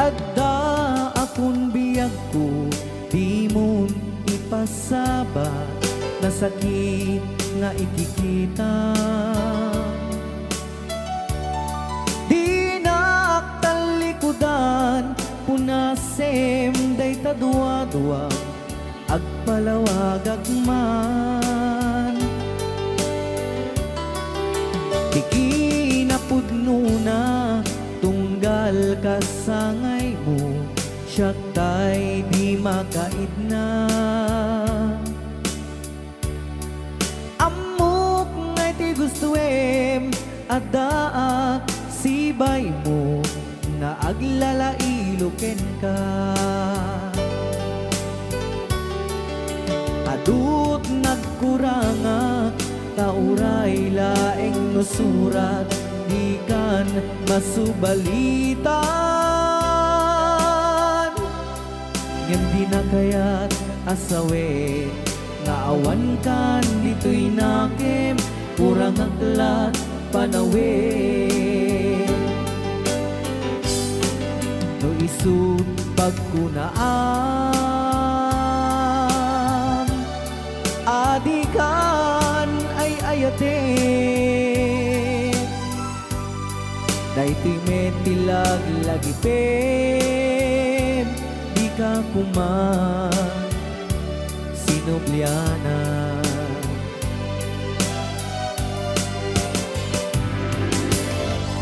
Adda akong biyag ko, di mo ipasaba, na sakit nga ikikita. Di naktalikudan, punasem day tadwa-dwa, agpalawag agman. Di kinapudno na, tunggal kasangay mo, siya tay di makait na. Amok ngay ti gustuem, adda sibay mo, na aglalailuken ka. Adut nagkuranga, tauray laeng nusurat, di kan masubalitan. Ngem di na kaya't asawe, nga awan kan dito'y nakem, kurang aklat panawe. No isut pagkunaan, adikan ay ayate. Daytoy metilag lagi pem, di ka kuman sinubliana.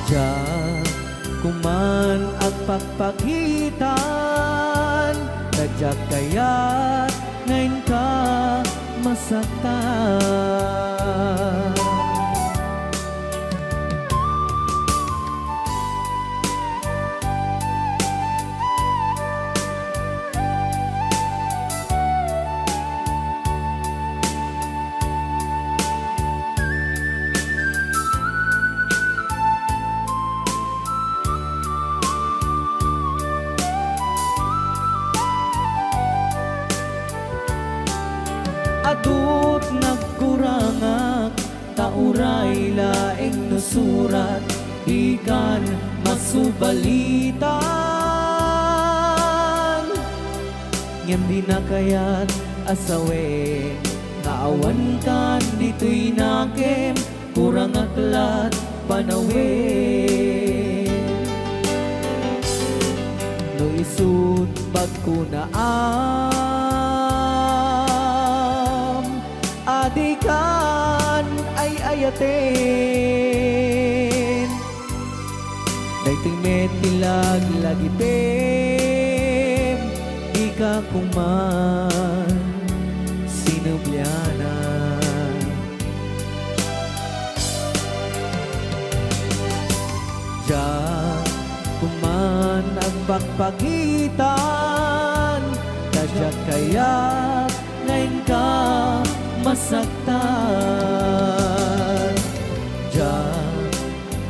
Diya kuman agpagpakitan, nadyak kaya't ngayon ka masaktan. Adut nagkurangak, tauray laeng nusurat, di kan masubalitan. Ngem di na kaya't asawe, naawan kan dito'y nakem, kurang aklat panawe. No isut pagkunaan, adikan ay ayaten. Daytoy metilag lagi pem, di ka kuman sinubliana. Diya kuman agpagpagitan, kadya kaya't ngayon ka masaktan. Diyan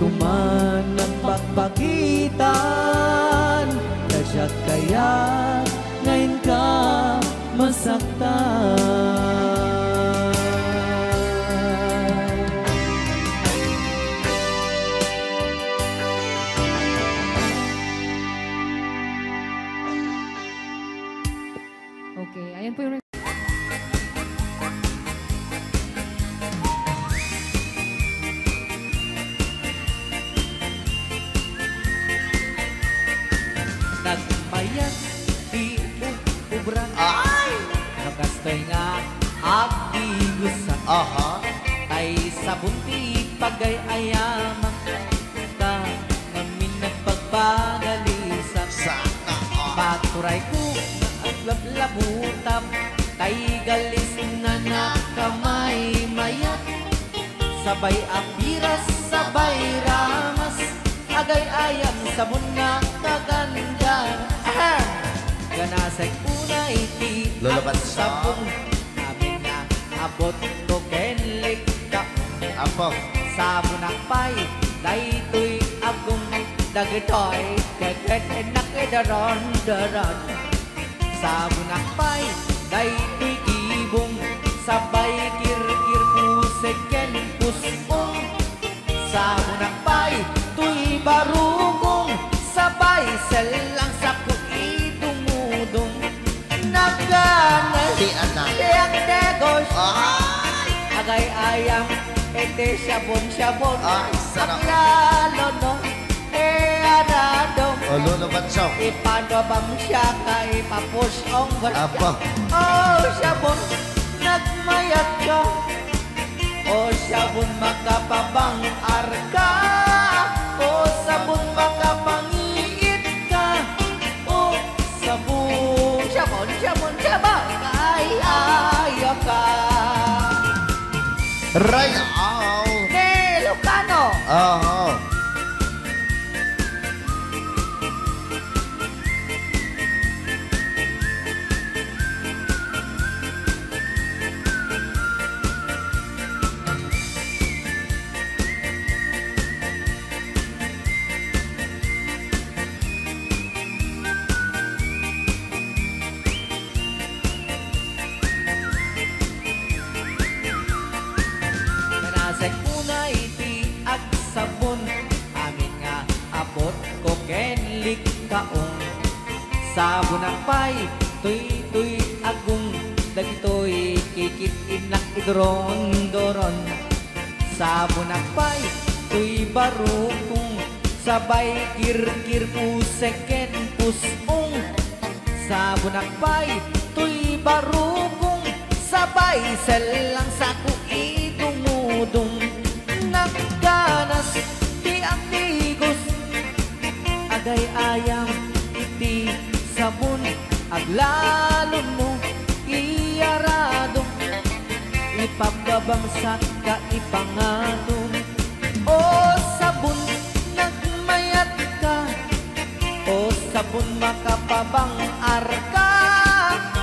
kuman nagpagpakitan, kadya kaya ngayon ka masaktan. Okay, ayan po yung nagbayad di ubran ay nagastoy nga abdi gusa tay sabunti pagay ayamak ka ngamin nagpagpagalisap paturay ko aglab-labutap tay galis na nakamay mayat sabay apiras sabay ramas agay ayam sabon na kaganda. Ganasay unay ti ang sabong namin na abot ko kenlik ka Apo sabon akpay daytoy agong dagitoy keket nakidaron daron sabon akpay daytoy ibong sabay kir-kir pusek ken pusong sabon akpay tuy barugong sabay selang sa agay-ayang, ete syabon-syabon. Ay, sarap. Ang lalo no, anadong. O, lulubat siya. Ipanobang siya ka, ipapush ang Aba. barya. Oh, syabon, nagmayat ka. Oh, syabon, makapabang arka. Oh, sabon, makapangiit ka. Oh, sabon, syabon, syabon, syabon. Ay, ayaw ka. Rayaw. Ilocano. Oo. Kanasay kuna iti ag sabon, amin nga abot ko kenlik kaong. Sabon ang pay, tuy agong, dagitoy kikit inak idron-doron. Sabon ang pay, tuy barukong, sabay kir-kir puseken pusong. Sabon ang pay, tuy barukong, sabay selang saku idumudong. Nagganas di ang tigos, agay-ayang iti sabon. Aglalon mo iyaradong, ipababangsak ka ipangatong. O sabon, nagmayat ka. O sabon, makapabang arka.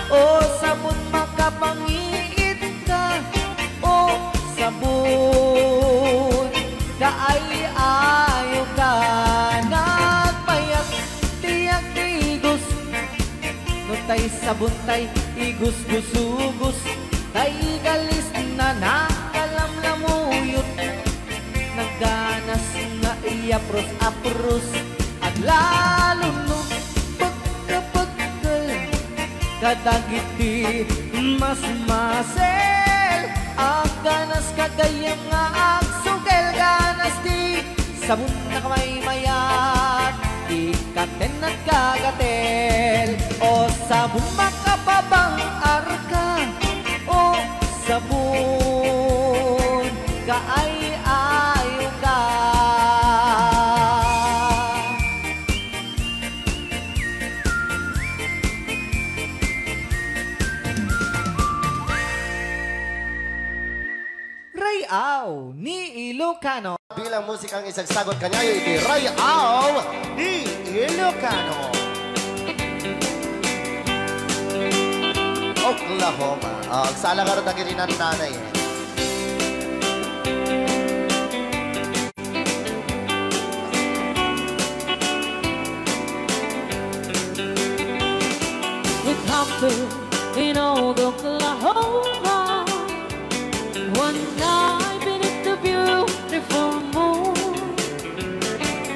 O sabon, makapangiit ka. O sabon, kaay-ayo ka. Nagmayat, tiyak tigos. No tay sabon tay, igus-gusugos. Tay galis na nakalamlamuyot. Nagganas nga iyapros-apros. Aglalo no, pagkapagkal. Kadagiti mas masel. Aganas kagayam nga agsugel. Ganas di sabon na kamay mayat. Ikaten at kagatel. O sabon makapabang arka. O sabon kaay-ayo ka. Rayaw ni Ilocano. Bilang musikang isang sagot kanya iti Rayaw ni Ilocano. Oklahoma. Ang sala ka rin ng nanay. It happened in old Oklahoma one night beneath the beautiful moon.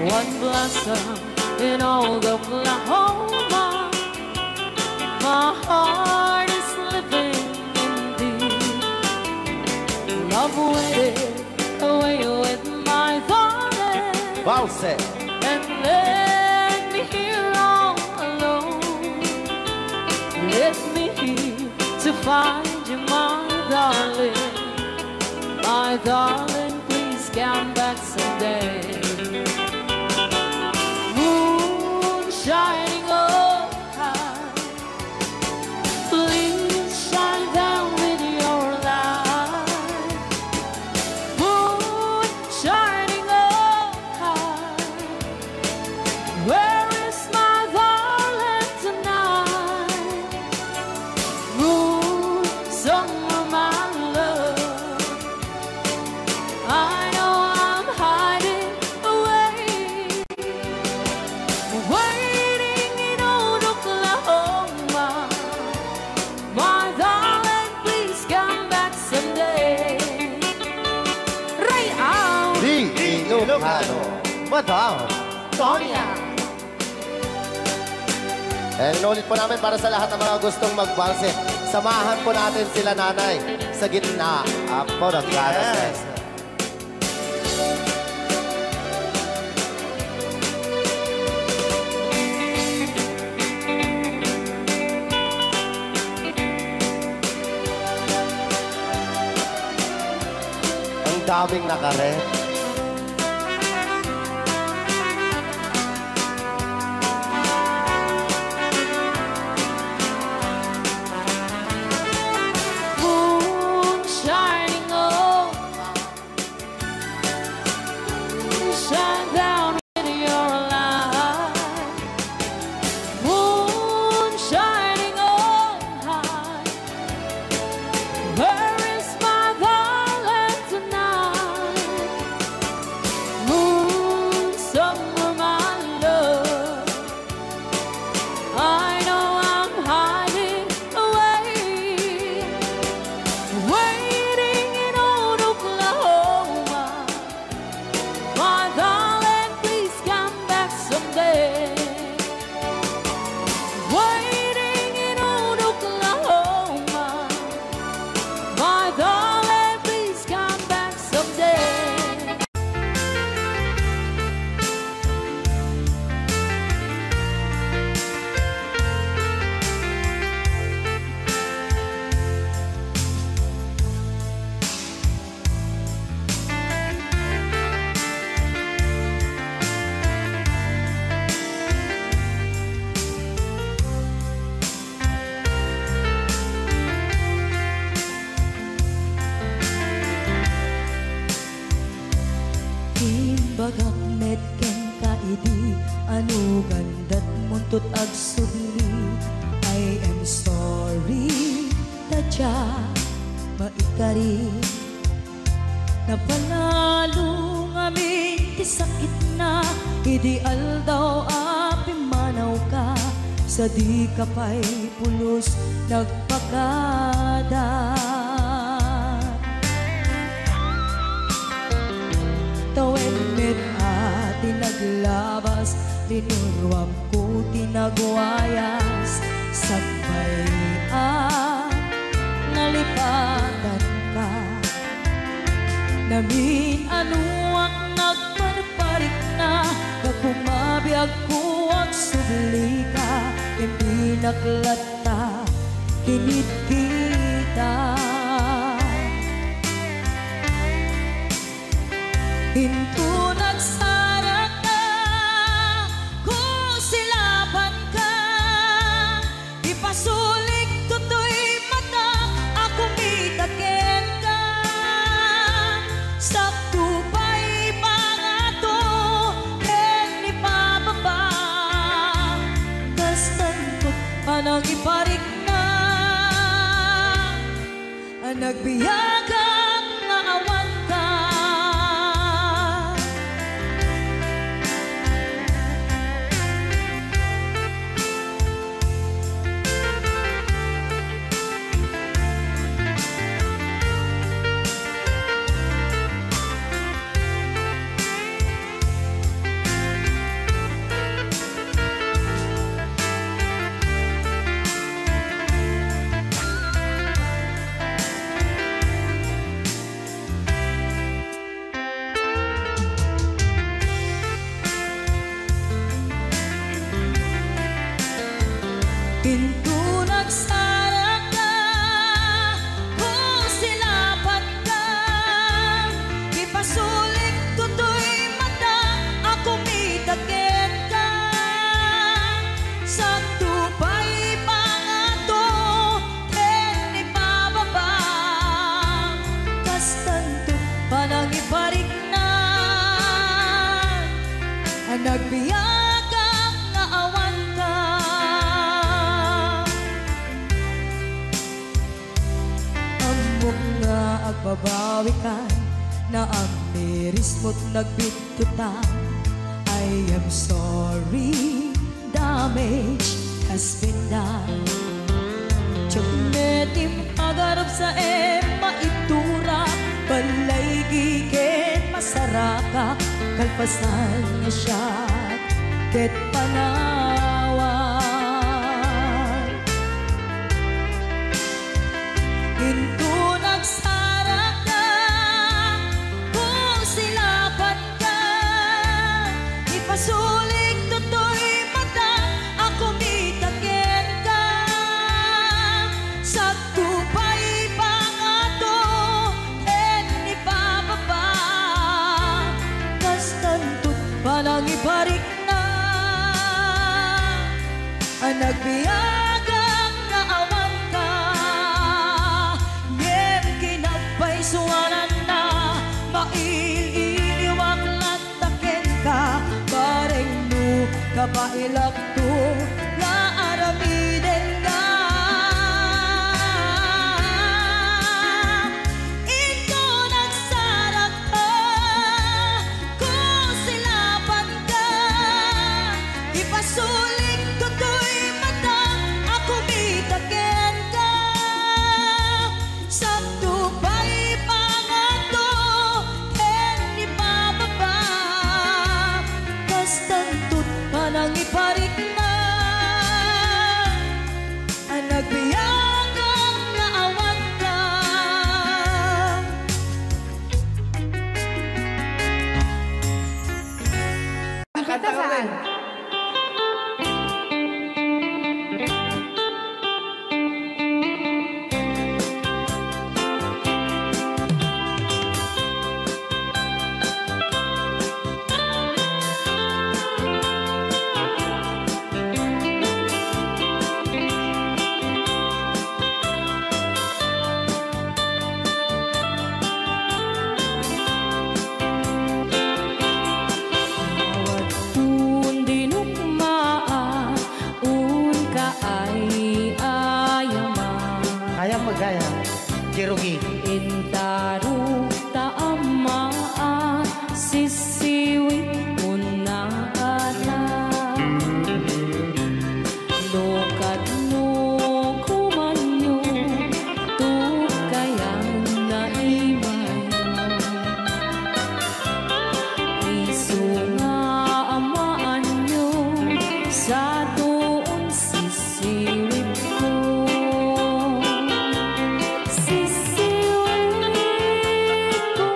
One blossom in old Oklahoma. My heart is living in deep love waited away with my darling. Valse. And let me here all alone. Let me here to find you, my darling. My darling, please come back someday. Moon shining oh high, please shine down with your light. Moon shining oh high, where is my darling tonight? Moon, somewhere my love. I know I'm hiding away, waiting in old Oklahoma. My darling, please come back someday. Rayaw Di Ilocano. Madam Sonia. And inulit po namin para sa lahat ng mga gustong magbalse. Samahan po natin sila nanay sa gitna. Apo ng yes. Ang daming nakaret. Shine down with your light, moon shining on high. Where is my darling tonight? Moon, summer, my love. I know I'm hiding away, waiting in old Oklahoma. My darling, please come back someday. Waiting in old Oklahoma. My darling, please come back someday. Imbagak met ken kaidi anu gandat muntut ag sudli. I am sorry taja maikari napanalo ngamin ti sakit na ideal daw api manaw ka sa di kapay pulos nagpakada. Tawid met ati naglabas, linurwam ko tinagwayas. Sagbay nalipatan ka. Namin anuak nagparparik na, kakumabiyag ko ang subli ka. Hindi naglata, kinit kita. Hinto nagsara ka, kung silaban ka. Ipasulik tutoy mata, ako mitakin ka. Sakto pa'y pangato, ken ipababa. Kastan ko panang iparik na, ang nagbiyagang nga awan ka. Pinto nagsara ka, kung silaban ka. Ipasulik tutoy mata, ako mitakin ka. Sakto pa'y pangato, ken ipababa. Kastanto panang iparik na, ang nagbiyagang nga awan ka. Nga agbabawi ka na ang miris mo't nagbitutan. I am sorry, damage has been done. Tiyoknetim agarap sa maitura, balay gigen masaraka, kalpasan niya siya ket panawa. nagbiyagang naawan ka. Ngem kinapay suwanan na, mailiwak lataken ka. Bareng nu kabailak to, nga aramiden ka. Ito nagsarap ka, kung silapan ka. Ipasuling tutoy mata, ako mitaken ka. Sabto pa'y pangato, ken ni bababa. Kastantut manang iparik na, ang nagbiyagang naawan ka. Kita saan? Bawat tun dinukmaan, un ka ay ayaman. Kaya magaya. Kirugi. Intaruk taamaan, sisiwit mo na alam. Lokat no kumanyo, tukayan na imay. Isu nga amaan nyo, sa doon sisiwit ko. Sisiwit ko,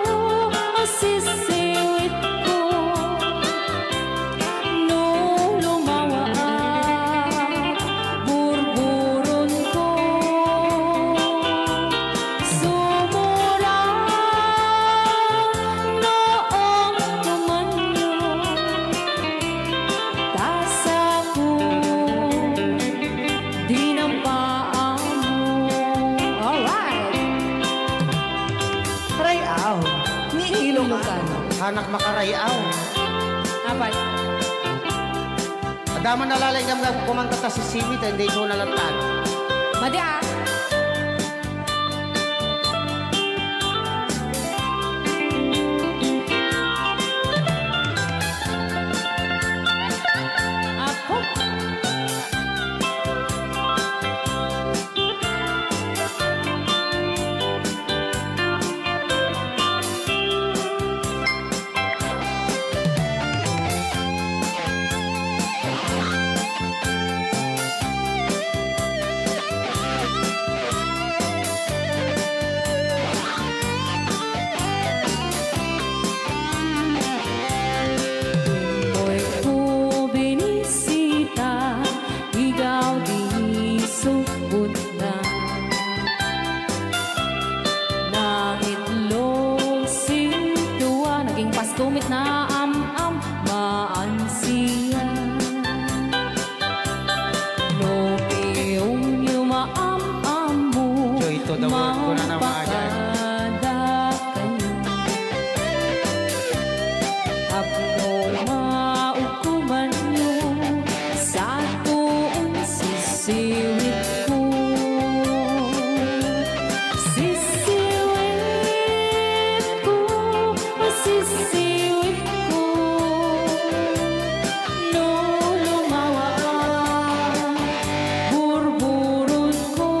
sisiwit ko. No lumawaak, burburon ko. Sumurang noong tumanyo, tasa ko, di nampaan mo. Alright! Rayaw. Ni Ilocano. Anak makarayaw. Apat. Adama nalalay nga kumanta ta si Simit, hindi ko nalatan. Madi ah. Apo. Mo'y ko binisita, ikaw di sukot na. Nangitlog sintuwa, naging paskumit na am-am, maansiya. No piyong yumaam-am mo, Joy to the world ko na naman. mapakada kayo. Apno maukuman nyo, sa tuong sisiwit ko. Sisiwit ko, sisiwit ko. No lumawaak, burburot ko.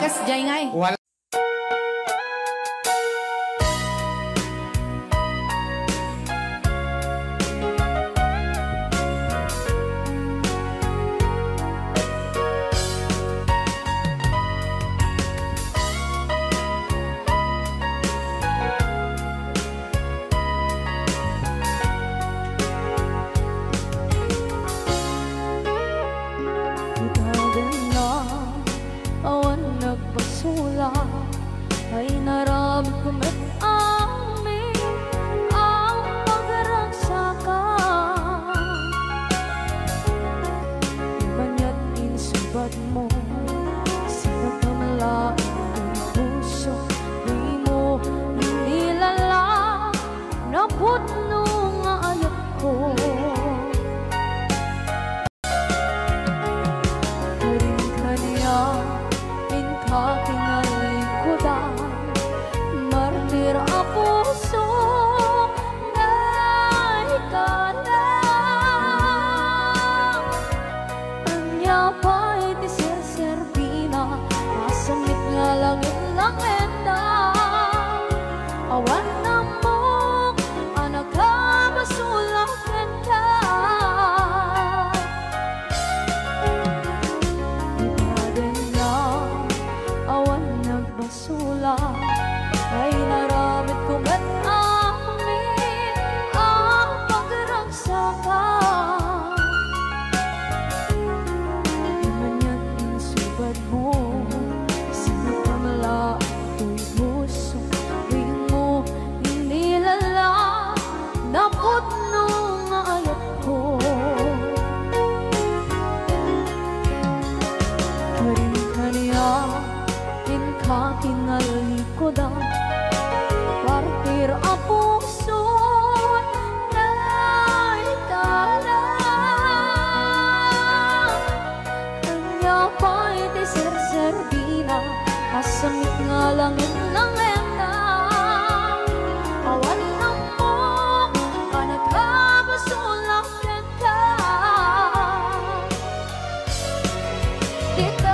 Mas Jay ngay. Wala. Itagan na awan nagbasula ay naramit kumit amin ang pagragsakan. Banya't insubat mo sa pagkamalain ng puso, di mo inilala na putno nga ayat ko. Kakinalikudan, martir ang puso na ikalang. Anya pa'y tiserserpina, masamit nga langit langenda. Awan na mo, anak ka masulakan ka. Basula ay naramit kong at amin ang pagragsakan. Di man yan insubad mo sa pagkamala ito'y puso, di mo inilala na putno nga ayat ko. Karin kaniya kakinalikudan, partir ang puso na ikalang. Kanya pa'y tiserserbina, kasamit nga langit ng lenda. Awan na mo, kanagkabasulakan ka. Dito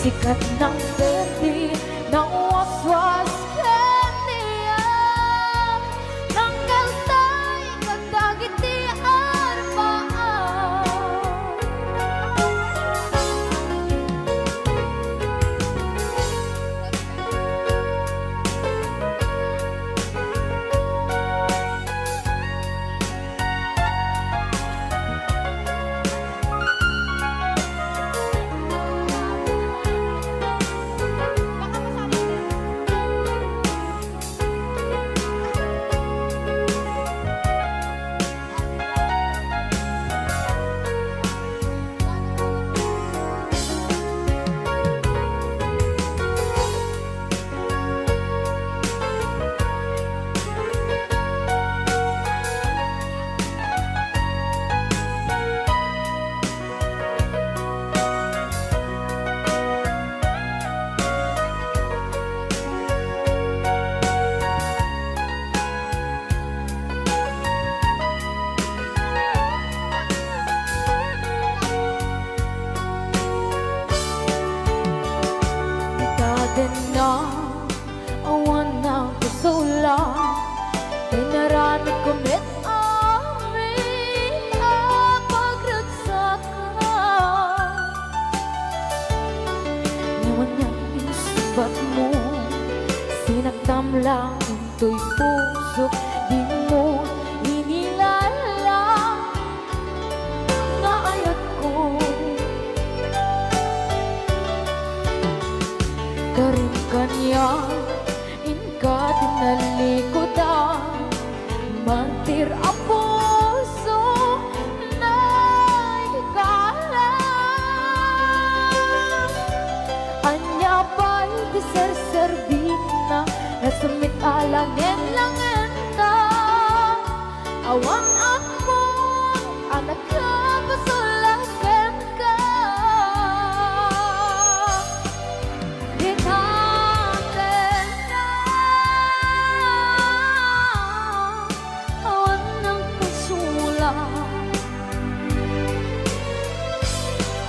sikat ng berde ng waswas kaniya, tanggal tay kagdagitian paan.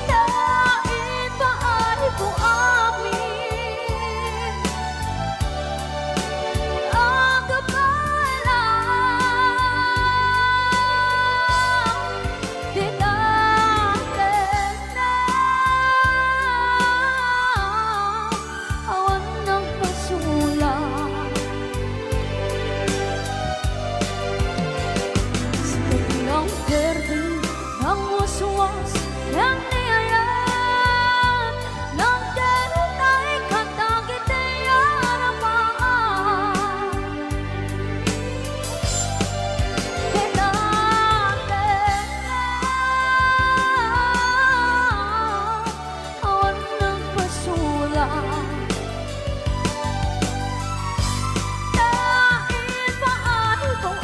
Dahil ba ay kung amin ang kapalang di natin na awan ng pasulang. Ang berde ng waswas ng niyayan ng ganun ay kantang itiyaramaan. Kailangan na awan ng pasulang. Dahil ba ay kung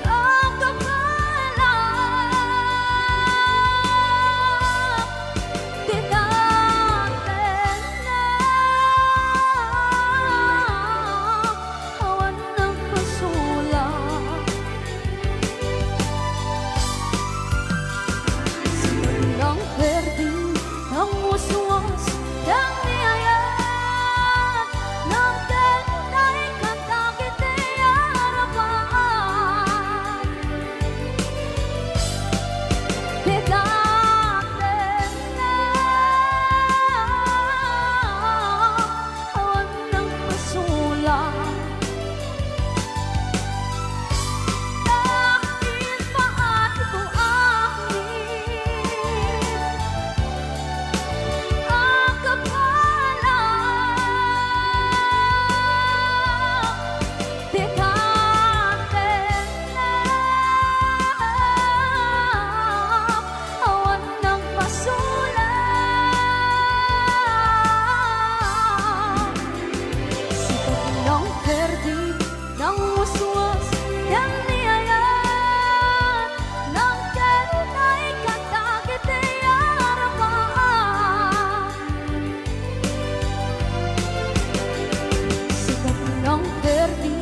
ang kapalang di natin na awan ng pasulang. Silang berde ng waswas ng niyayan ng ganun ay kantang itiyaramaan. Di natin na awan ng pasulang. Dahil ba ay kung ang kapalang di natin na awan ng pasulang. Sikat ng berde ng waswas ng niyayan ng ganun ay kantang itiyaramaan. Sikat ng berde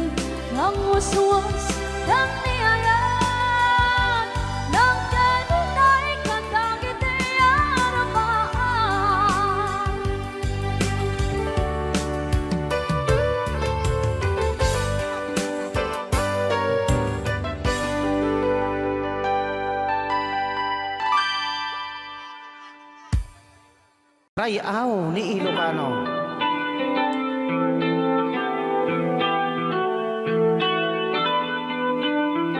ng waswas ng niyayan ng ganun ay kantang itiyaramaan. Rayaw ni Ilocano.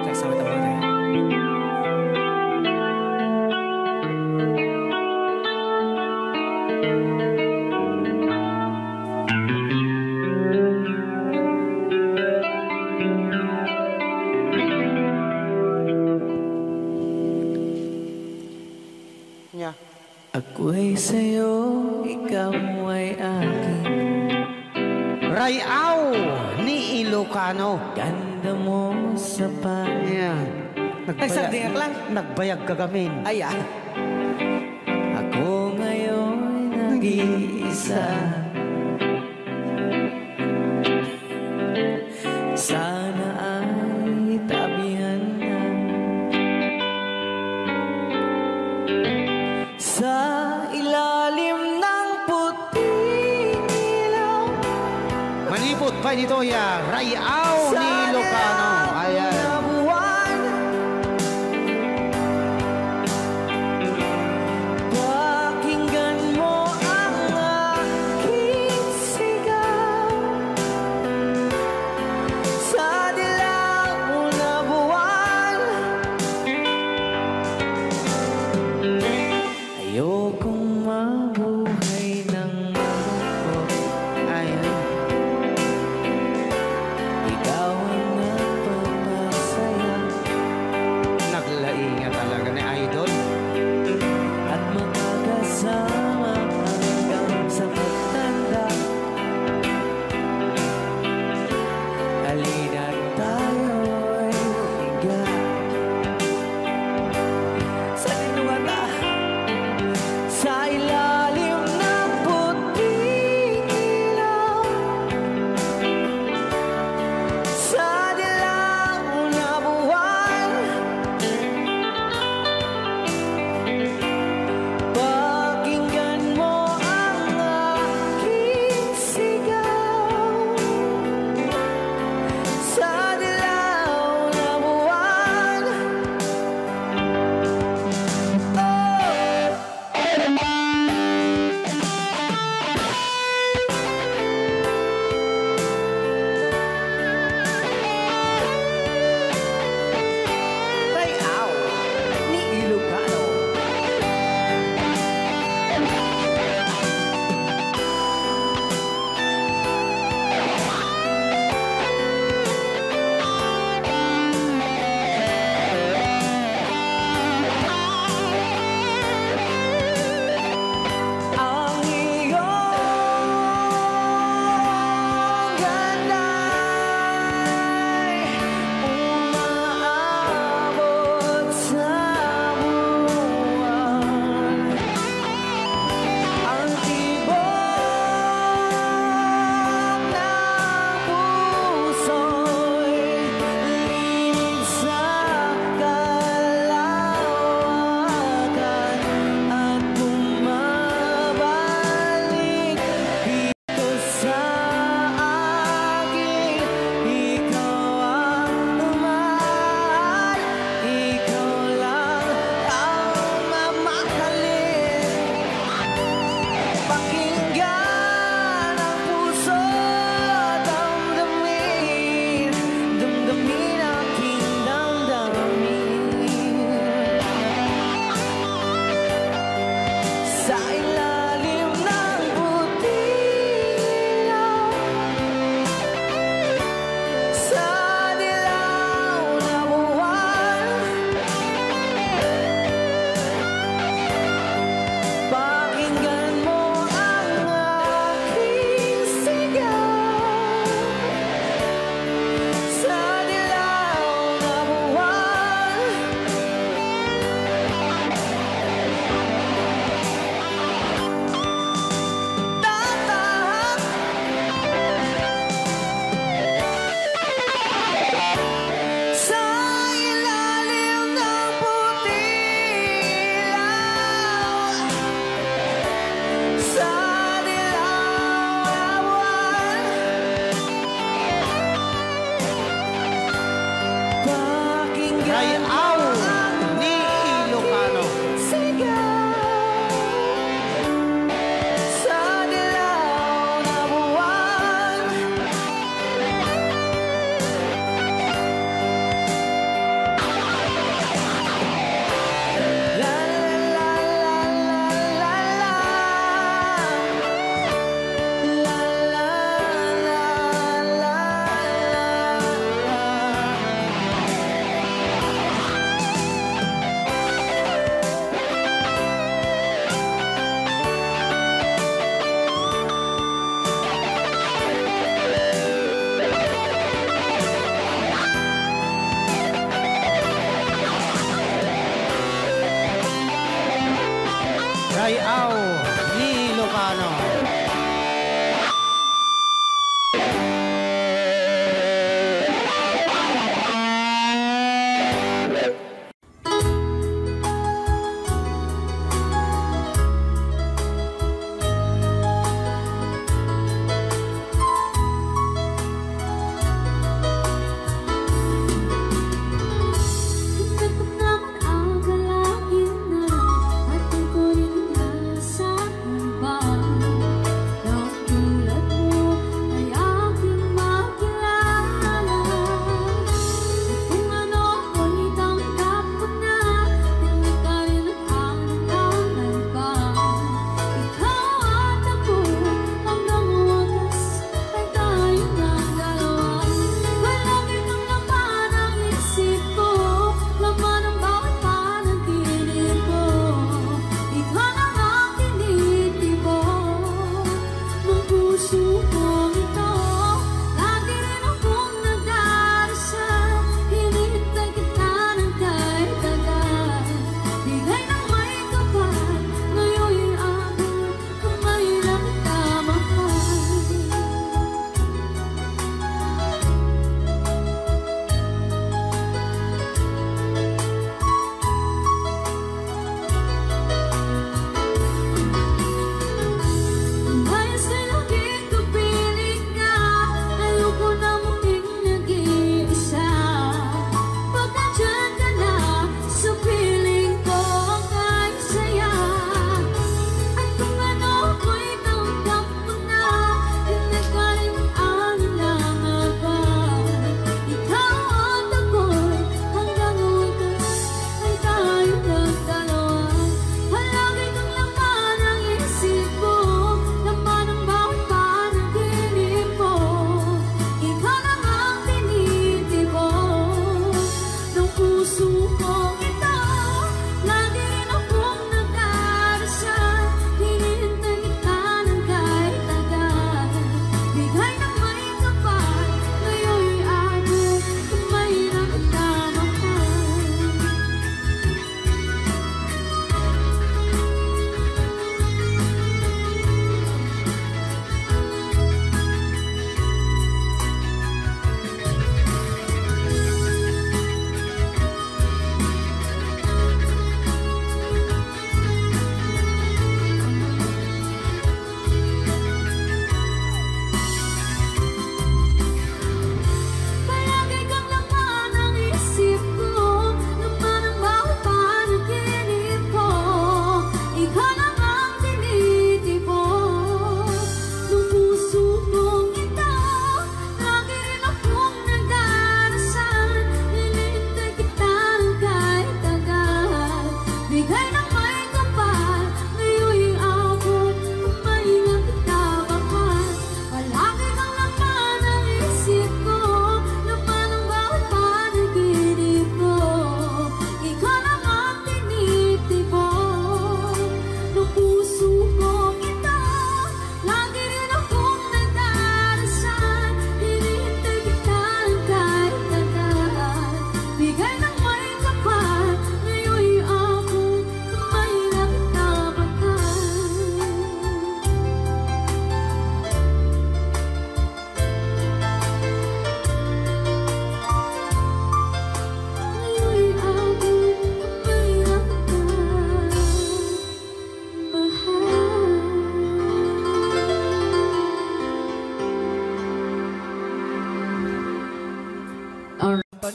Sagsawit ang mga niya. Ako'y sa'yo, ikaw ay akin. Rayaw ni Ilocano. Ganda mo sa Yan. Ay, sagdiyak lang. Nagbayag kagamin. Ay, Ako ngayon nag-iisa. Sana ay tabihan na sa ilalim ng puting ilaw. Manipot pa nito ya. Rayaw ni Ilocano. Ayan. Pakinggan mo ang aking sigaw sa dilaw na buwan. Ayokong mabuhay ng malungkot. Ayan. Layaw ni Ilocano.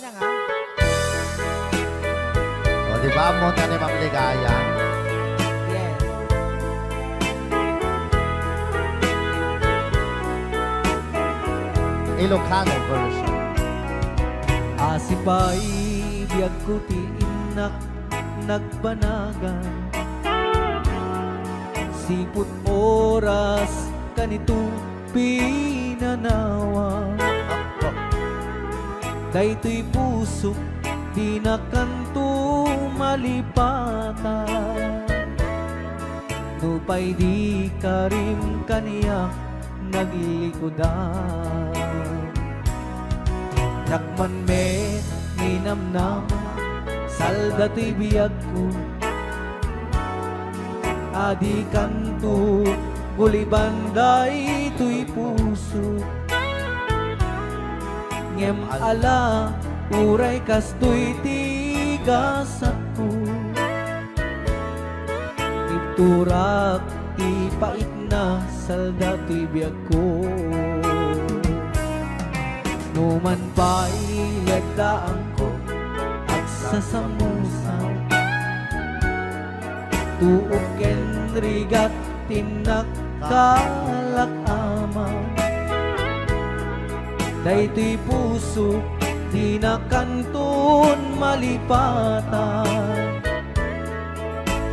niya nga. O, di ba? Monta ni Ma'am Ligaya. Yes. Ilocano version. Asipay biyag ko ti inak nagbanagan, siput oras kanito pinanawa. Daytoy puso di na kanto malipatan, nupay di karim kaniya naglikodan. Nakman me ninamnam salda to'y biyag ko, adi kanto gulibanday tuy puso ngem ala uray kastoy tigas ako iturak ti pait na salda tuy biyag ko numan pa'y lagdaan ko at sasamusaw tuok ken rigat tinakkalak amaw daytoy puso di na kantun malipatan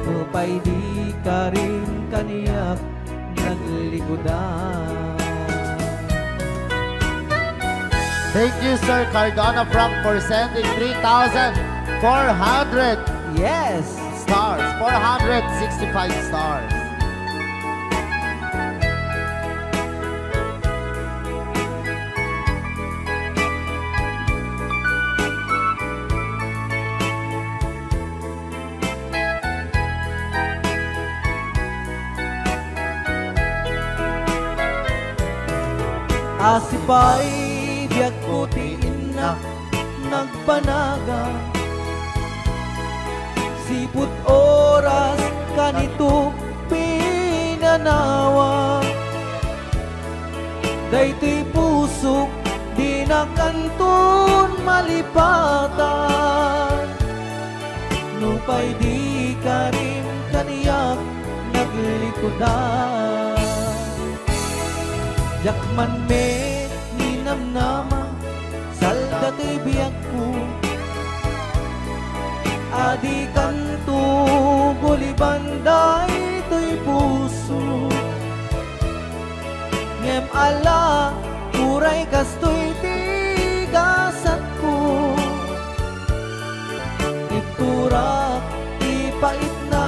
upay di ka rin kaniyak naglikodan. Thank you, Sir Cardona Frank, for sending 3,400 Yes! stars. 465 stars. Asipay biyag putiin na nagpanaga siput oras kanito pinanawa daytoy pusok di na kantun malipatan nupay di ka rin kaniyak naglikodan yakman me ninamnama salda to'y biyag ko adi kanto gulibanday to'y puso ngem ala uray kastoy tigasat ko iturak ipait na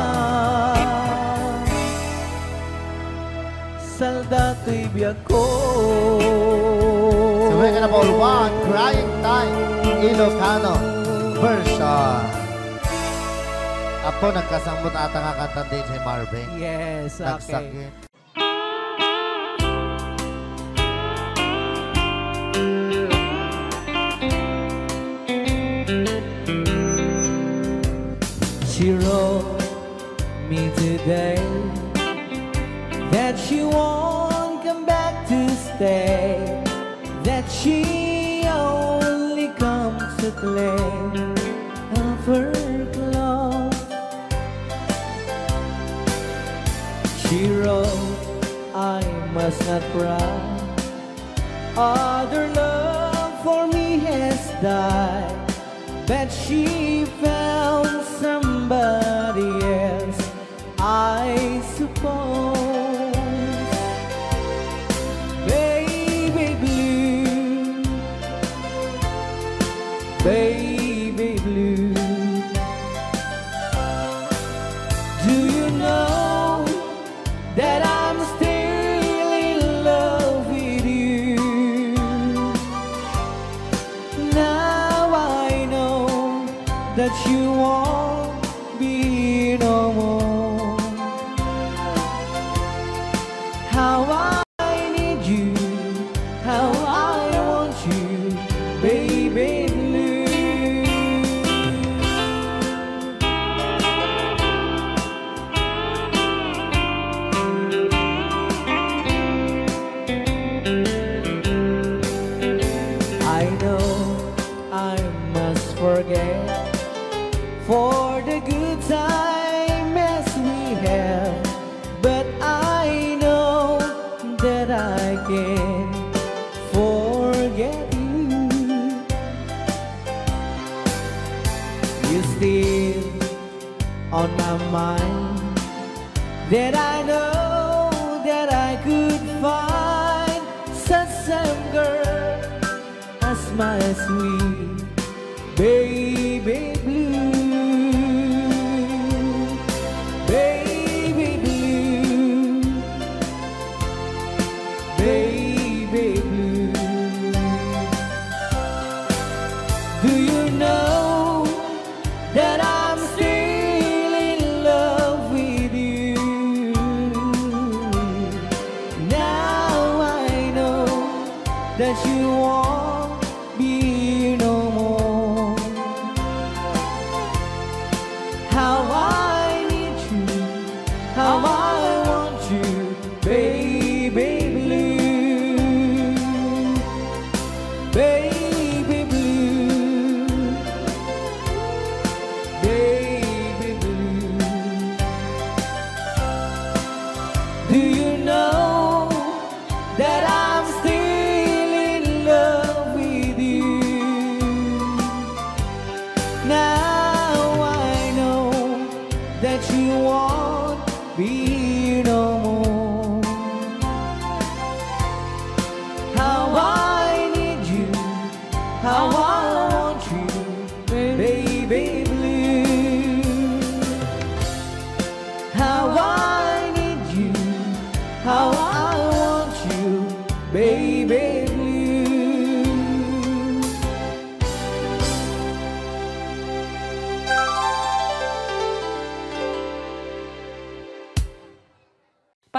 salda to'y biyag ko. So we're gonna ball one, Crying Time, Ilocano version. Apo, nagkasambot ata nga kanta din si Marvin. Yes, okay. Nagsakit. She wrote me today that she won't come back to stay, that she only comes to claim of her clothes. She wrote, I must not cry, other love for me has died, but she found somebody else, I suppose. Baby blue, baby blue, do you know that I'm still in love with you? Now I know that you won't be no more. How I need you, how I want you, baby blue. I know I must forget for the good time as we have, but I know that I can forget you. You still on my mind, that I know that I could find such a girl as my sweet baby blue. Baby blue, baby blue. Do you know that I'm still in love with you?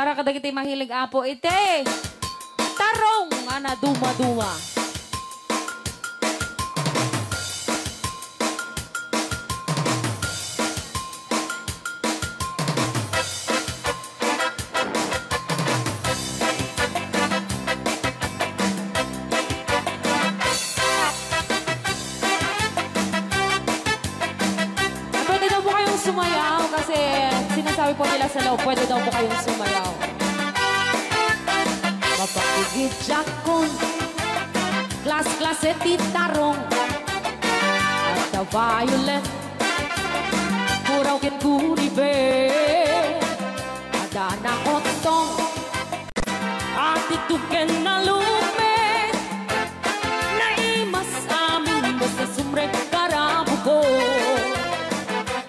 Para kadagiti mahilig apo ite. Tarong ana duma-duma. Pwede daw po kayong sumayaw kasi sinasabi po nila sa loob, pwede daw po kayong sumayaw. Mapakigit jakon, klas-klase titarong, at the violet, kuraw kin kuribe, ada na otong, at ituken na lume, naimas amin basta sumrek karabuko.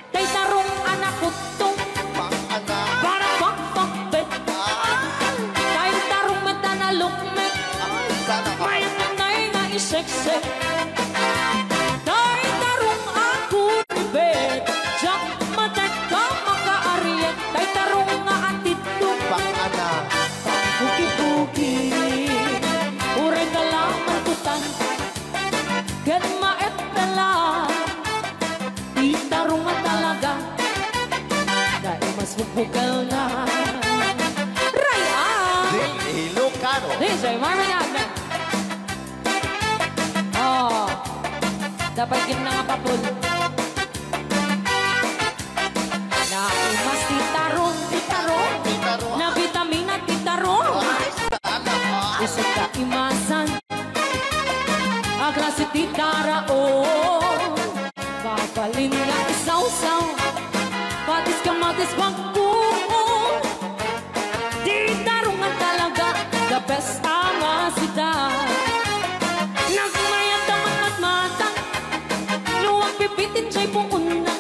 Tay tarong anak utong, para bakbakbet, tay tarong mata na lukmet, may nanay na iseksek. Tay tarong ako bet, jak matat ka makaariet, tay tarong nga atito, buki-buki, ure ka lang mantutan, gan maet pala, di tarong nga talaga, dahil mas bukbukal na. Ilocano. DJ Marvin Agna. Oh, dapat gina nga papul. Na imas titarong, na vitamina titarong. Isip ka imasan, agrasi titara oh. Papalin nga isaw-saw, patis ka matis pagkuong. Titarong nga talaga, the best ang asita. Nagmayat ang matmata, luwag pipitin siya'y puuna.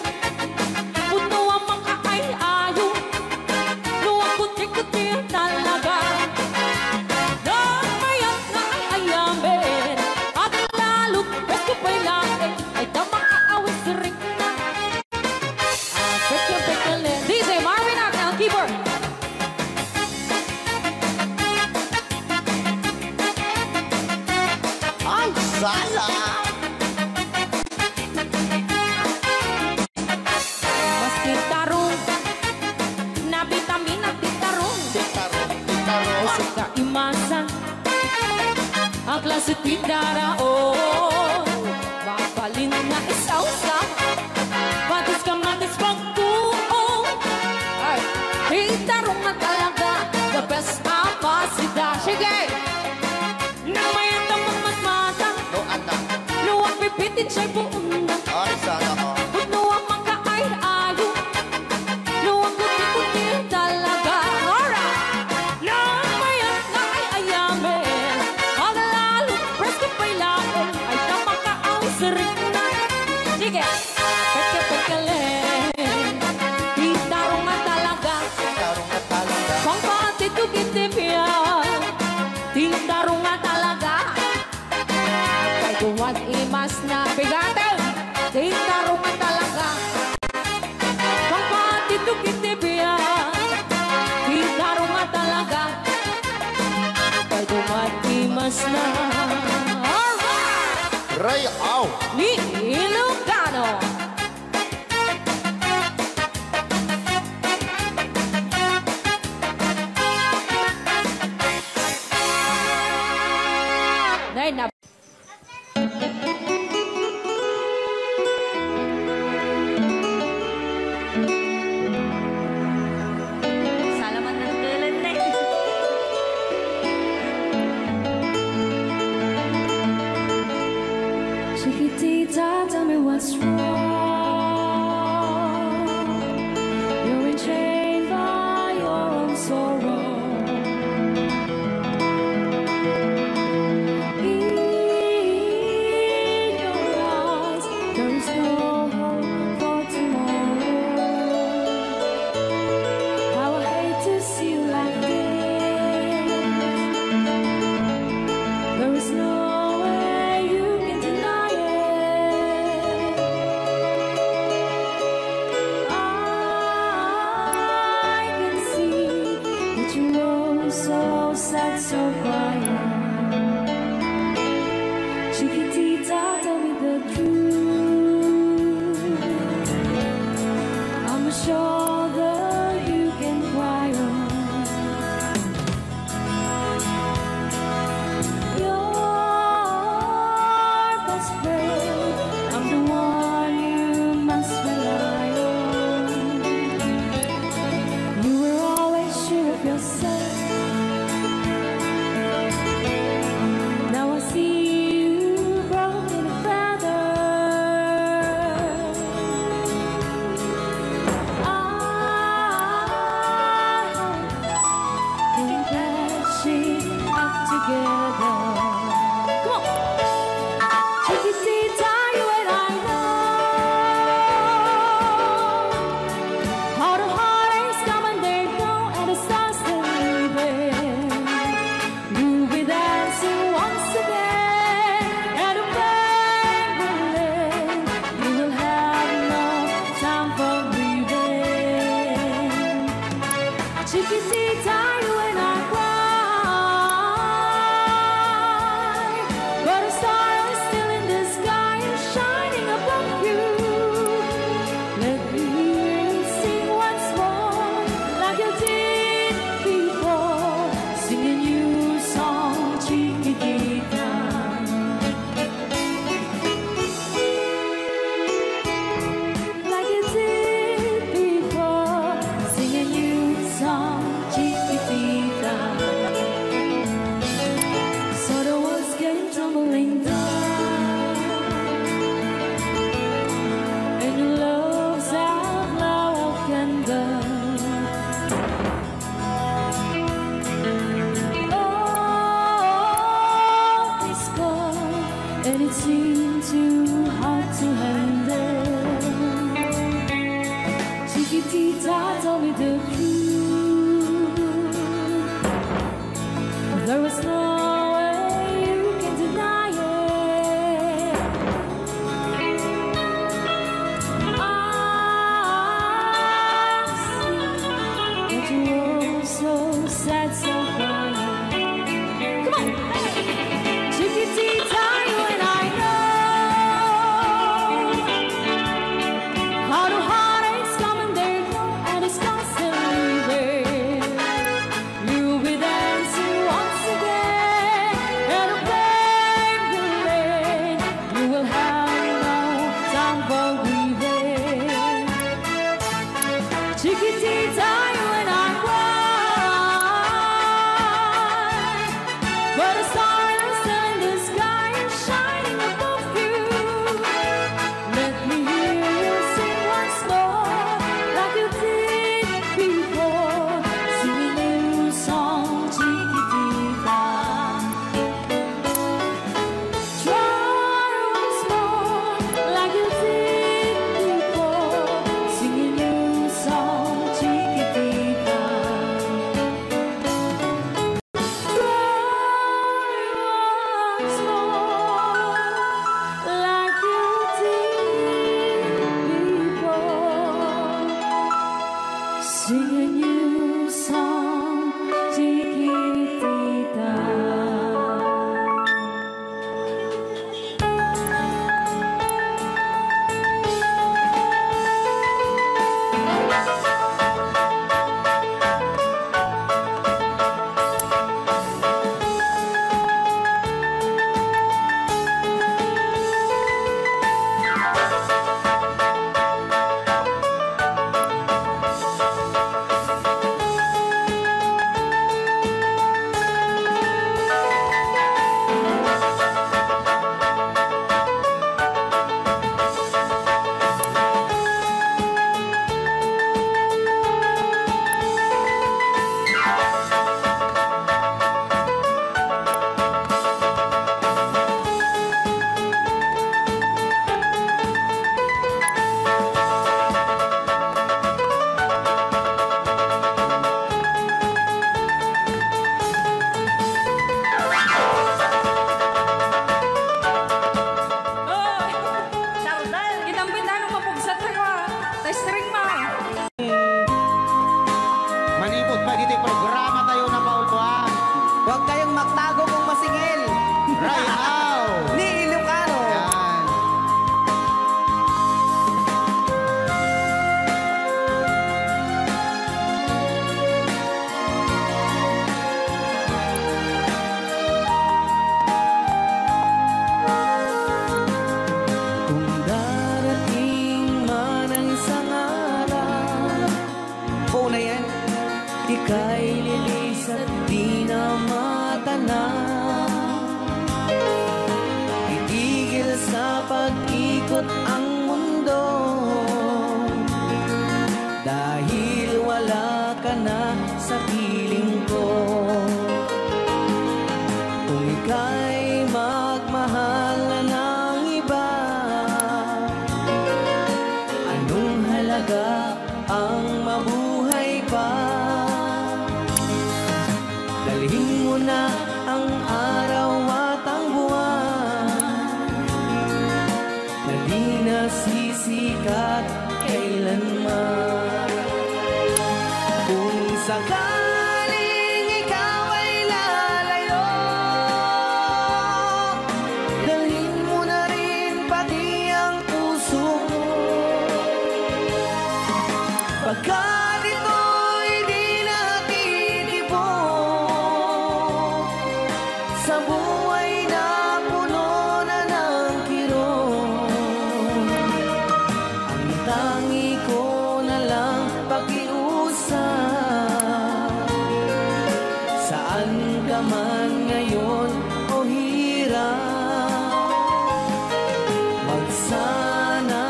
Puno ang mga ay-ayo, luwag kuti-kuti talaga. Nagmayat na ay-ayamin, at lalo't best ko pa'y lain, ay damang aawis rin na. Pekya-pekya-len. DJ Marvin Agna, ang keyboard. Ay, sala! Mas titarong, na vitamina titarong. Kasi kaimasan, ang klase tindara oh. Mapalin na isaw-saw, patis ka matis pagkuong. Ay, titarong na talaga, the best apasida. Sige! Nang mayat ang matmata, No, anak. luwag pipitin siya'y puuna. Ay, sana ko. Puno ang mga ay-ayo, luwag kuti-kuti talaga. Alright! Nang mayat na ay-ayamin, ang lalo presko pa'y lain, ay tamang kaawis rin na. Sige! Peke-pekelen, titarong nga talaga, Tarong na talaga. kung patitugitipyan, titarong nga talaga. Kay tuwad imas na bigatin, titarong nga talaga. Kung patitugitipyan, titarong nga talaga. Kay tuwad imas na. Alright! Ray, aw! Ni Ilocano. Nay na. Salamat ng tulan na. Chiquitita, tell me what's wrong. You're enchained by your own sorrow. In your eyes, there is no hope for tomorrow. How I hate to see you like this. There is no way you can deny it. I can see that you Chiquitita, you and I cried, but the stars in the sky are shining above you. Let me hear you sing once more, like you did before. Sing a new song, Chiquitita. Try once more, like you did before. Sing a new song, Chiquitita. Sing a new song, Chiquitita. Ginampin na nung mapugsat na ko. String mo. Manipod pa dito programa tayo na paulpuan. Huwag kayong magtago kung masingil. Right now. Ni Ilocano. Yan. Kung darating man ang isang araw, buo na yan, ika'y lilis at di na matanaw. Itigil sa pag-ikot ang mundo, dahil wala ka na sa piling ko. Kung ika'y magmahal na ng iba, anong halaga ang mabuhay pa? Dalhin mo na ang araw at ang buwan, na di nasisikat kailanman. Kung sakaling ikaw ay lalayo, dalhin mo na rin pati ang puso mo. Pagkat ito'y di natitipon sa buhay na puno na ng kirot, ang tangi ko na lang pakiusap. Saan ka man ngayon o hirap, wag sana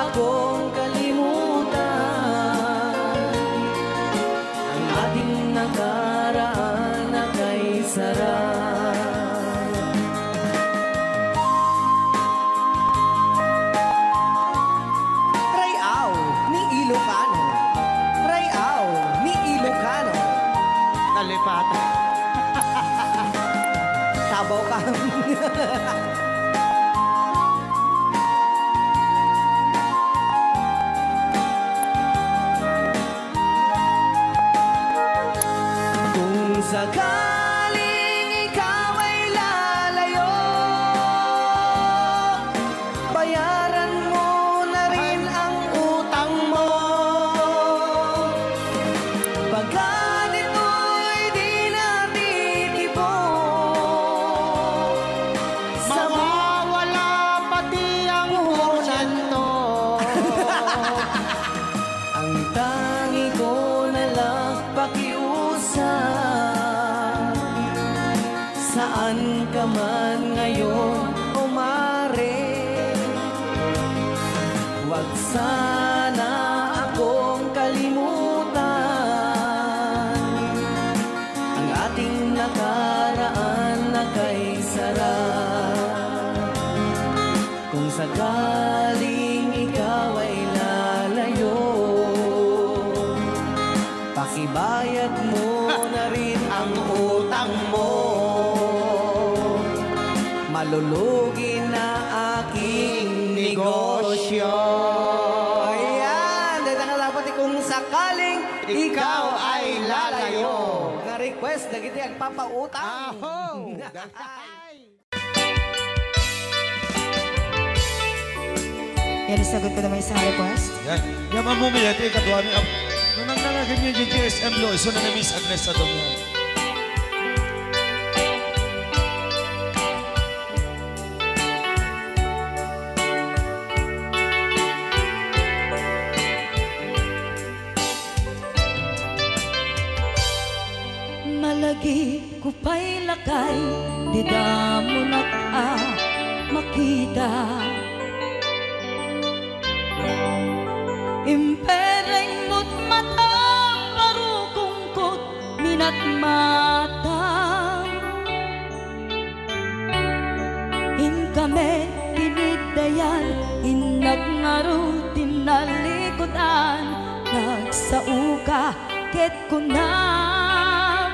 akong kalimutan ang ating nakaraan na kay sarap. Rayaw ni Ilocano. Rayaw ni Ilocano. Talipata. Sabaw ka. Kung sakaling ikaw ay lalayo, bayaran mo na rin ang utang mo. Pagkat ito'y di natitipon sa Mawawala pati ang puhunan to. ang tangi Saan ka man ngayon o mare, huwag sana akong kalimutan. Ang ating nakaraan na kay sarap. Kung sakaling ikaw ay lalayo, pakibayad mo na rin ang utang mo. Malulugi na aking negosyo. Ayan, dahil nakalapat kung sakaling ikaw ay lalayo. Na-request na kita ang papautang. Yan, isagot ko naman isang request. Yan. Yan mamumili. Ito yung katuwa niya. Nung nangangagan niya yung GSM Lo, iso na Miss Agnes sa doon. Malagi ko pa'y lakay, di damo na makita. Impereng mo't mata, parukungkot, minat mata. In kami, tinigdayan, inagnaro, tinalikodan, nagsauka, ket kunam.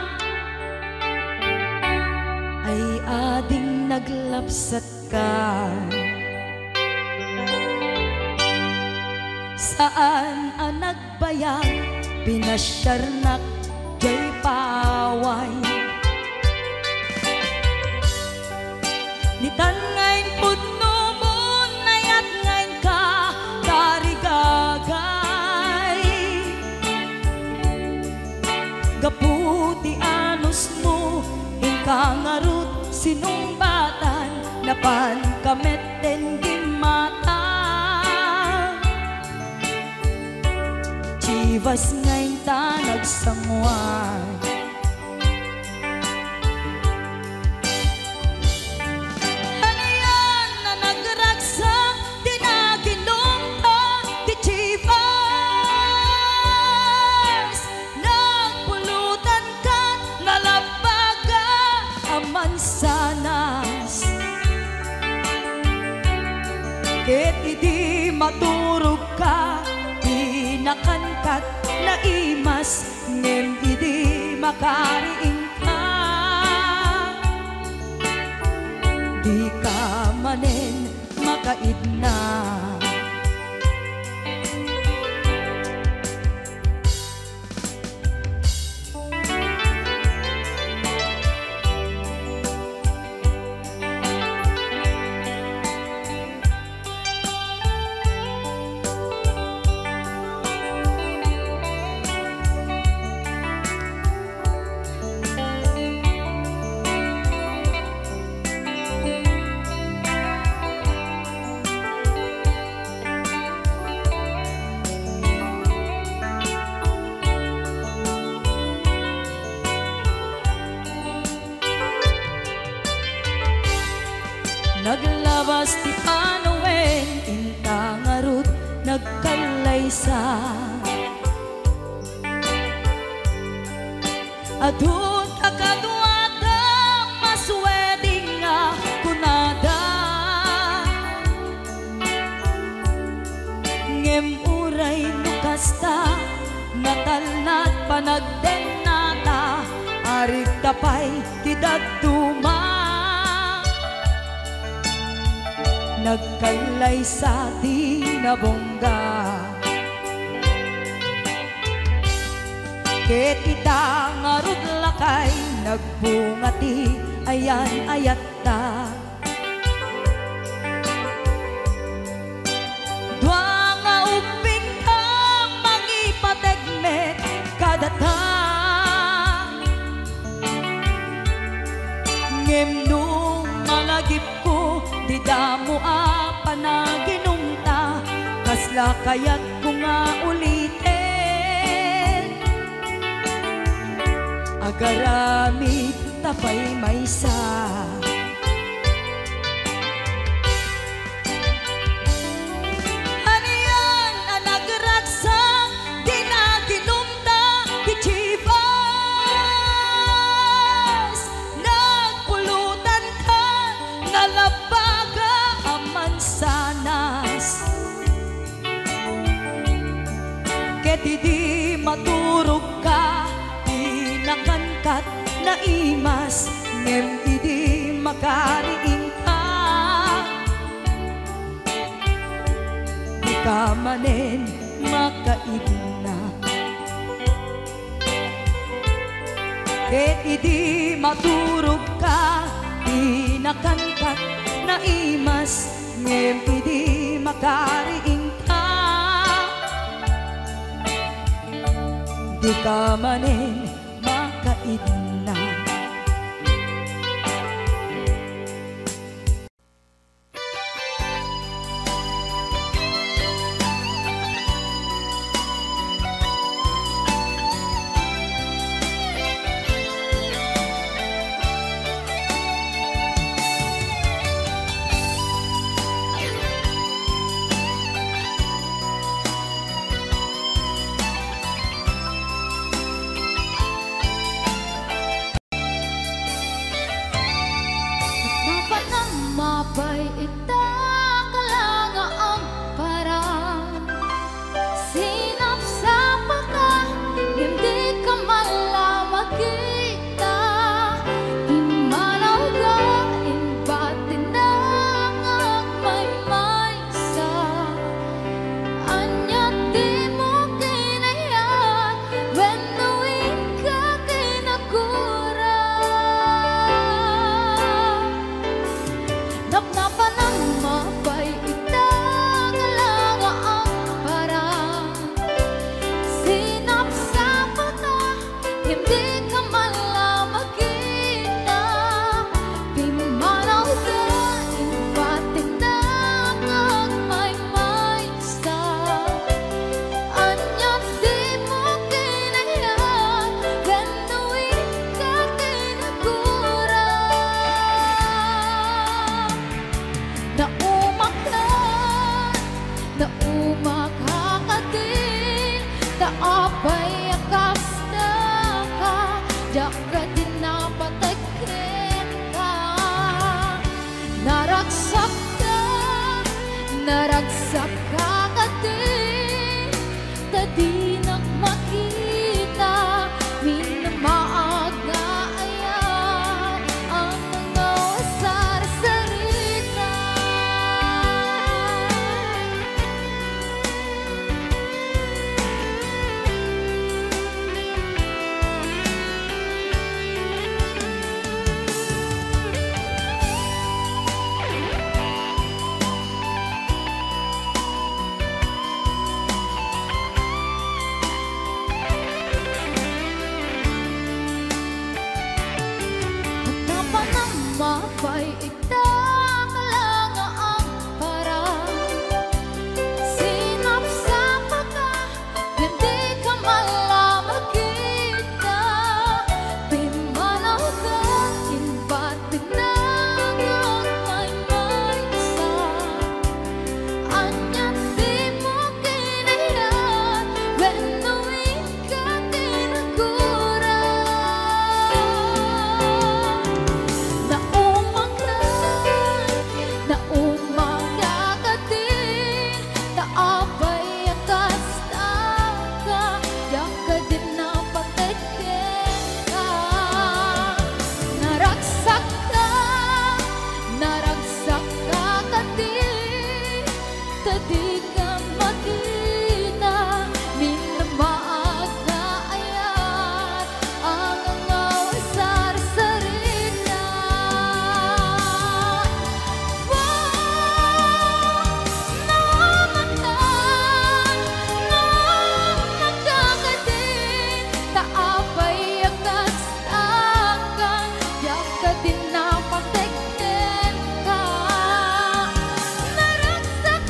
Ay ading naglapsat ka. Saan ang nagbayag, pinasyarnak, jay paway. Nitan ngayon pudno mo, nayat ngayon ka, tarigagay. Gaputi anos mo, inkangarut, sinumbatan, napan kameten gimata. Chivas ngayon ta nagsamuan. Ano yan na nagragsak, di naginom ta, di Chivas. Nagpulutan ka, nalabaga, aman sanas. Ket idi maturog ka, nakankat na imas, ngem idi makariing ka. Di ka manen makaidna. Naglabas ti panawen, intangarut, nagkalaysa. Adun akadwada, masweding nga kunada. Ngem uray nukasta, natalnat panagdenata, arig tapay tidagduma. Nagkailay sa tinabongga. Ket itangarod lakay, nagbungati, ayan ayatta. Dwa nga uping ka, mangipategmet kadata. Ngem nung malagip ko, di damo panaginumta, kasla kayat ko nga ulitin. Agaramid ta napay maysa. Aniyan ang nagragsak, di na ginumta, di chivas. Nagpulutan ka, nalabaga ang mansanas. Ket di maturog ka, di nakangkat na imas, ngem di makariing ka. Di ka manen makaigna, ket di maturog ka, di nakangkat na imas, ngem di makariing ka. Di ka manen makaidna. Dapat na mapay ita kalanga ang parang sinapsapa ka, hindi ka malamag kita. Imanaw ka, imbatin na may maysa. Anya di mo kinayat, when knowing ka kinakura. Napnapan ang mapay ita kalanga ang parang sinapsapa ka, hindi ka malamag kita. Pimanaw ka, impatin na may maysa. Anya di mo kinayat, ganawin ka kinagura. Naumakakatin, taapay akasta ka, jaka din napatekin ka. Naragsak kakatin, tadi nakmakita, minamaaga ayan ang mga wasar-sarita. Mapay ita kalanga ang parang sinapsapa ka, hindi ka malamag kita. Pimanaw ka, imbatin na may maysa. Anya di mo kinayat, when knowing ka kinagura. Naumakakatin, taapay akasta ka, jaka din napatekin ka. Naragsak kakatin, tadi ka makita, minamaaga ayan ang mga wasar-sarita. Nakakatin, taapay akasta ka, jaka din napatekin ka. Naragsak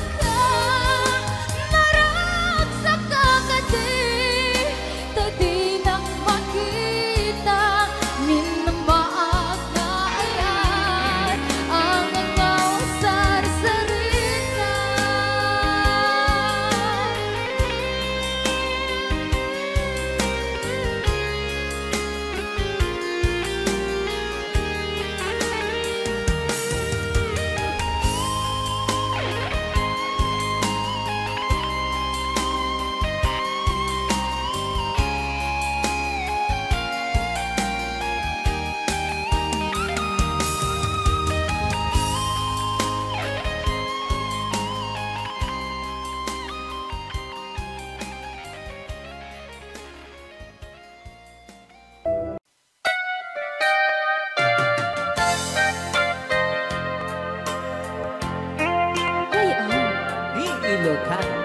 Ilocano.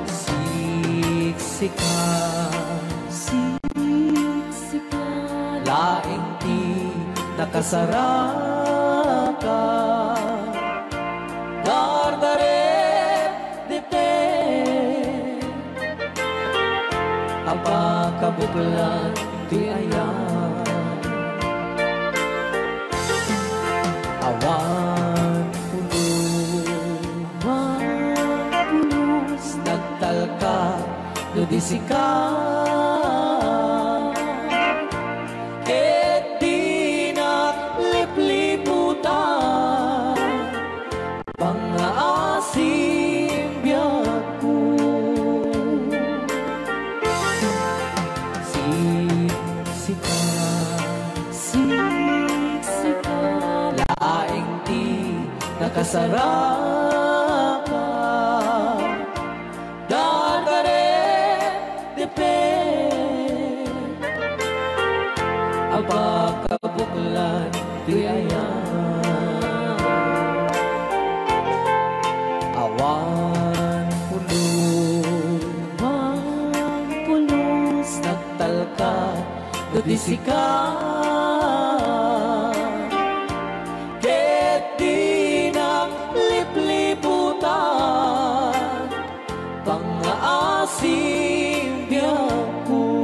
Siksika, Siksika, laing di nakasaraka. Dardaret dipe, apa kabuklan di ayan. Awan pulos, nagtalka, nudisika. Ket di naglipliputan, pangaasim biyaku. Siksika, siksika, laing di nakasaraka. Dardaret dipe, apa kabuklan di ayan. Awan pulos, nagtalka, nudisika. Ket di naglipliputan, pangaasim biyaku.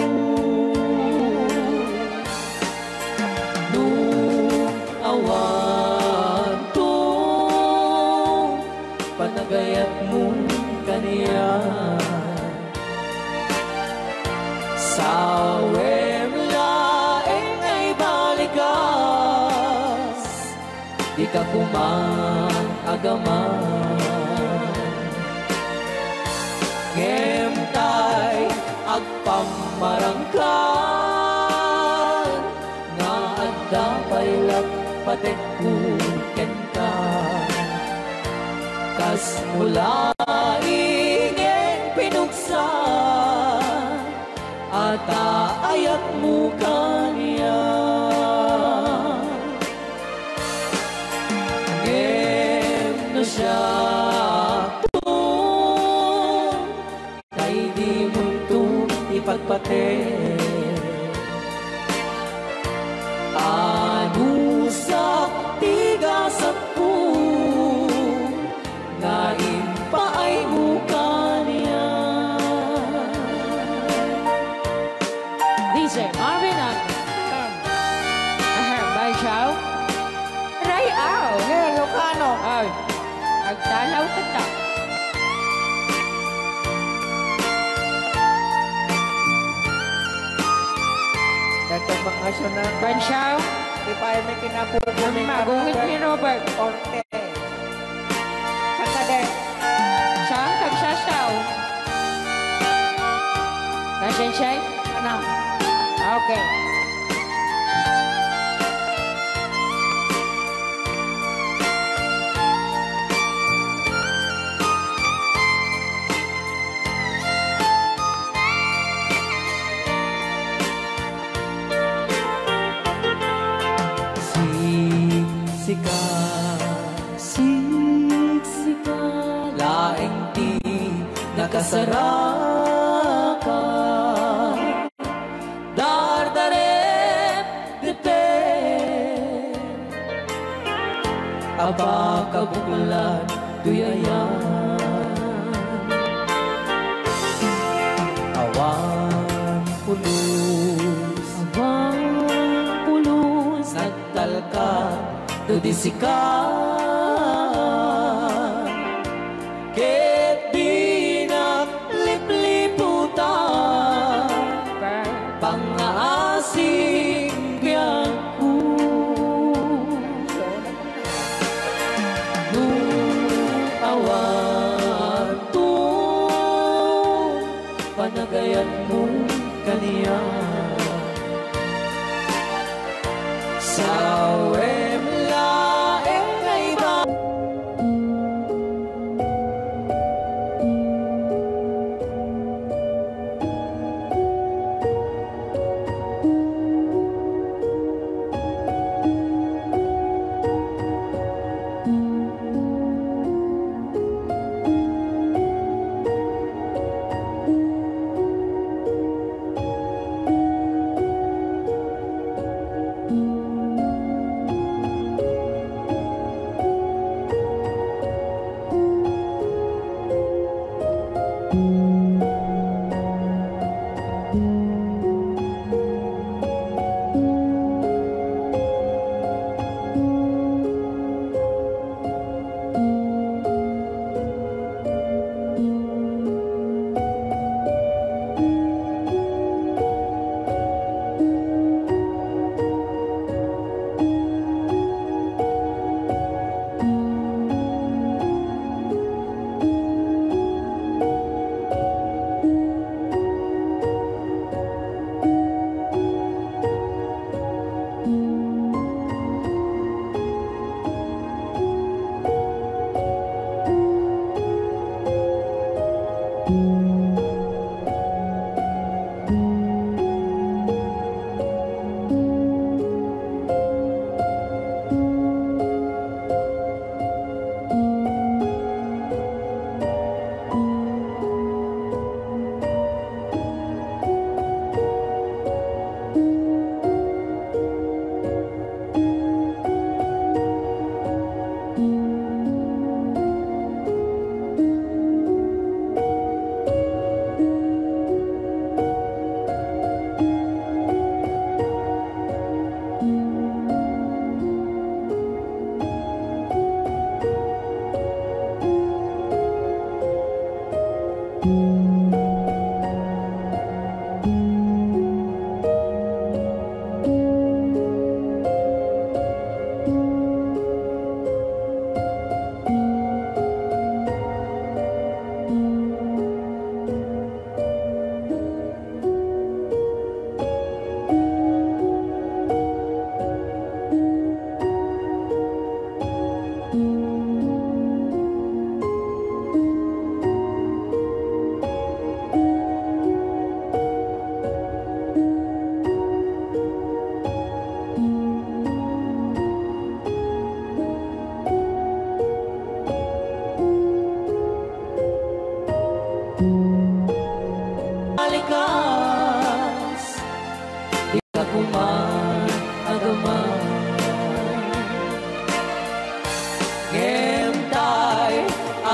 Nung awan to, panagayat mo kaniya. Sawem laeng ay balikas, di ka kumang agaman. Ngemtay agpamarangkan, nga adda pailag patekkuken ka. Kas mula ingin pinuksa, ata ayat mo kaniya. Ngem na siya kay di mo ito ipagpate. Anusak tigasak po, ngayon pa ay mukha niya. DJ Marvin at Bay Chow. Ray Ao. Ilocano. Ay, agtalaw ka ta. Dito mga sunod. Ban Chow. Di pa ay may kinapupunin. Magungit ni Robert. Orte. Sakade. Saan kagsasaw? Nasaan siya? Ano? Okay. Siksika, Siksika, laing di nakasaraka. Dardaret dipe, apa kabuklan tuyayan. Awan pulos, nagtalka, nudisika. Ket di naglipliputan, pangaasim biyaku. Nung awan to, panagayan mo kaniya. Sawem laeng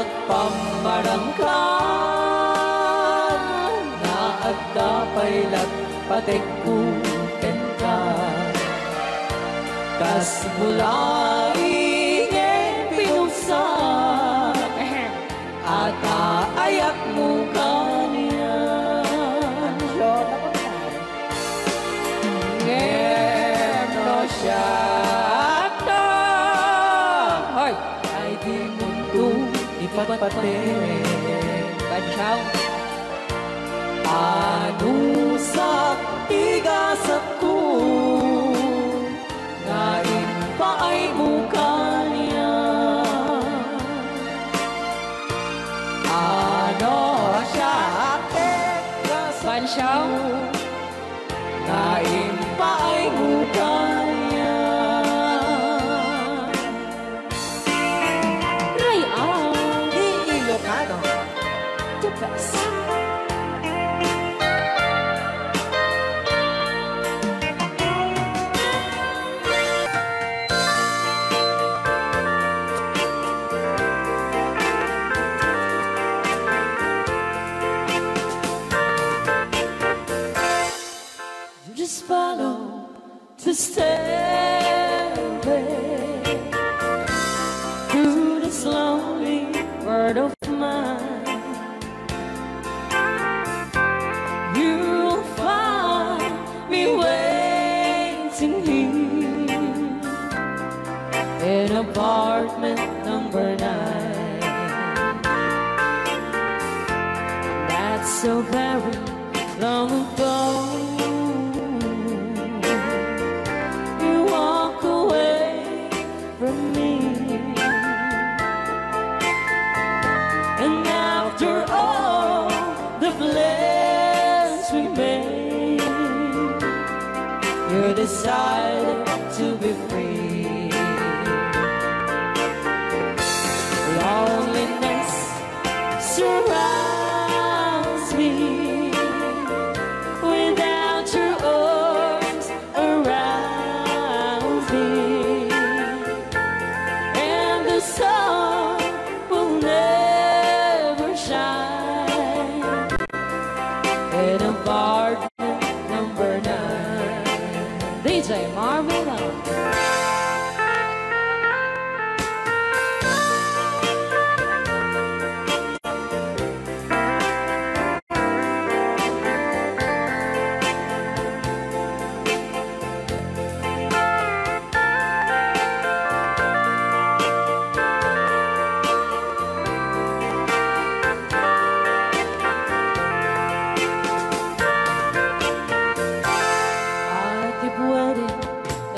Nagpamarangkan na agdapay patek kuken ka. Kas mula ingin pinusa at aayak mo kanya. Ngeno siya ka hoy ay di mundo ipatpatin Bansaw ano sa tigasat ko ngayon pa ay mukha niya. Ano siya Bansaw ngayon pa ay mukha niya. Ray ang Ilocano the best. Just follow the stairway through this lonely world of mine. You'll find me waiting here in apartment number 9. That's so very long ago. And after all the plans we made, you decided to be free. Loneliness surrounds me without your arms around me. Sun will never shine in apartment number 9. DJ Marvin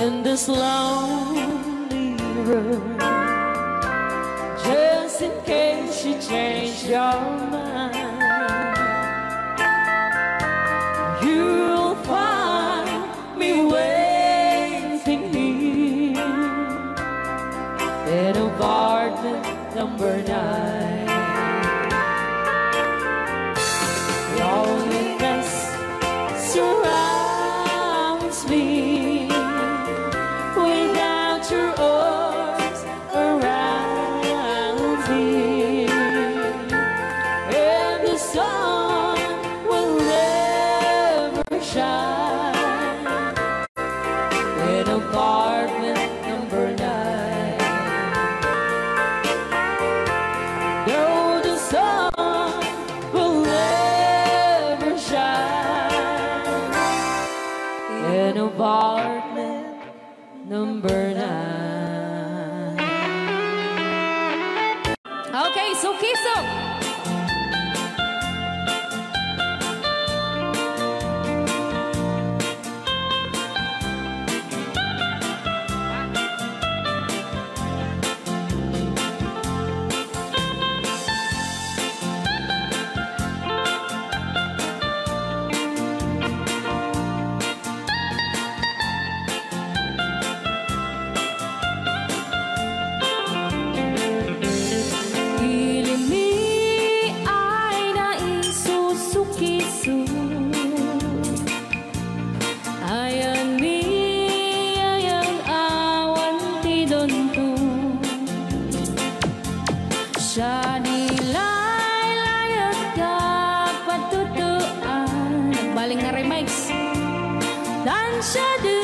in this lonely room, just in case you change your mind. You'll find me waiting here in apartment number 9. Loneliness surrounds me without your arms around me, and the sun will never shine in apartment number 9. No, the sun will never shine in apartment number 9. Okay, so Kiso. Shani syadu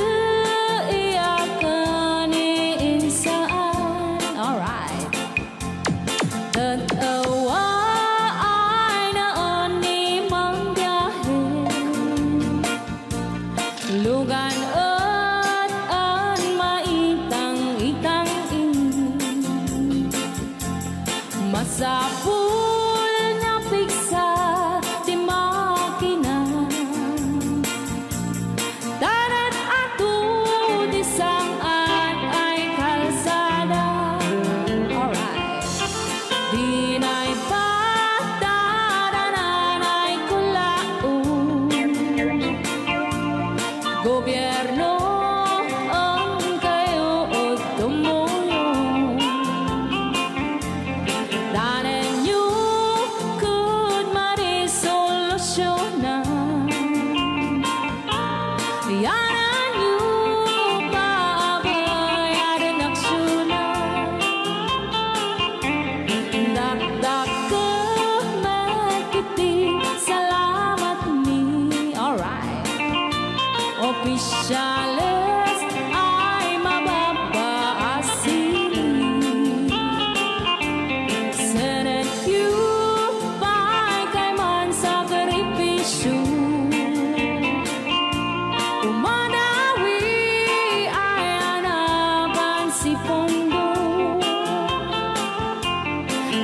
iya kani insaan. Alright. Tatawa ay naon ni manggahin. Lugan at an maitang-itang masapul na piksa di makina. Darat ato di sangan ay kalsada. Alright. Di na'y patadanan ay kulaon. Gobyerno ang kayo o tumulong. Danan nyo could marisolusyonan. Yanan nyo pabayaran aksyonan. Dakdak ka magkiti, salamat ni. Alright. Opisyales ay mababaasin. Senate you pa'y kay man sakripisyo. Umanawi ay anapan si Pondo.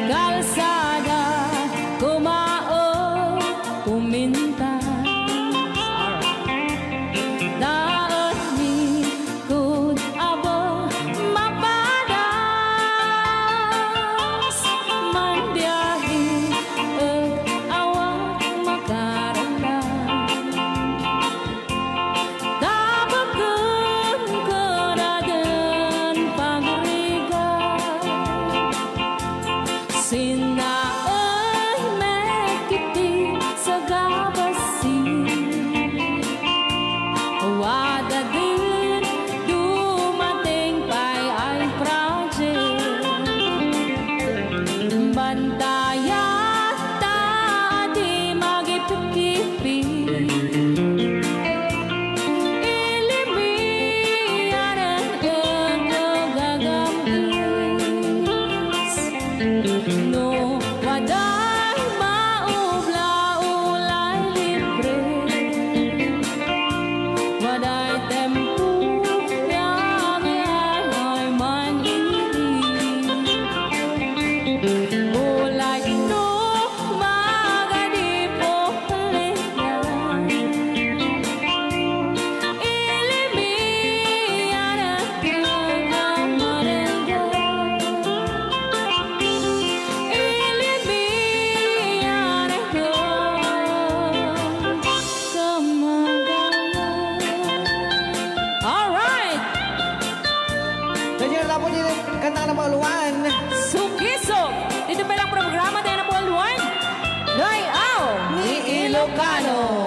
Kalsada, kumao, pumintas. Daot ni kud abo mapadas. Mandiyahi at awang makaratan. Dabagan ka na din pagrigan. Sinaay mekiti sa gabasin. Wada din dumating pa'y ay project. Bantayan ta di magipikipi. Ilimiyan ang gagagamis. No, waday maubla-ulay libre. Waday tempo yang ay manili. Ulay no magadipo liyan. Ilimiyan ang gagamarenga. Ilimiyan ang kamagalan. Alright! Ganyan lang po din kanta ng Pauluan. Sukisok! Dito pa lang programa tayo na buwan-buwan. Noy, aw! Ni Ilocano.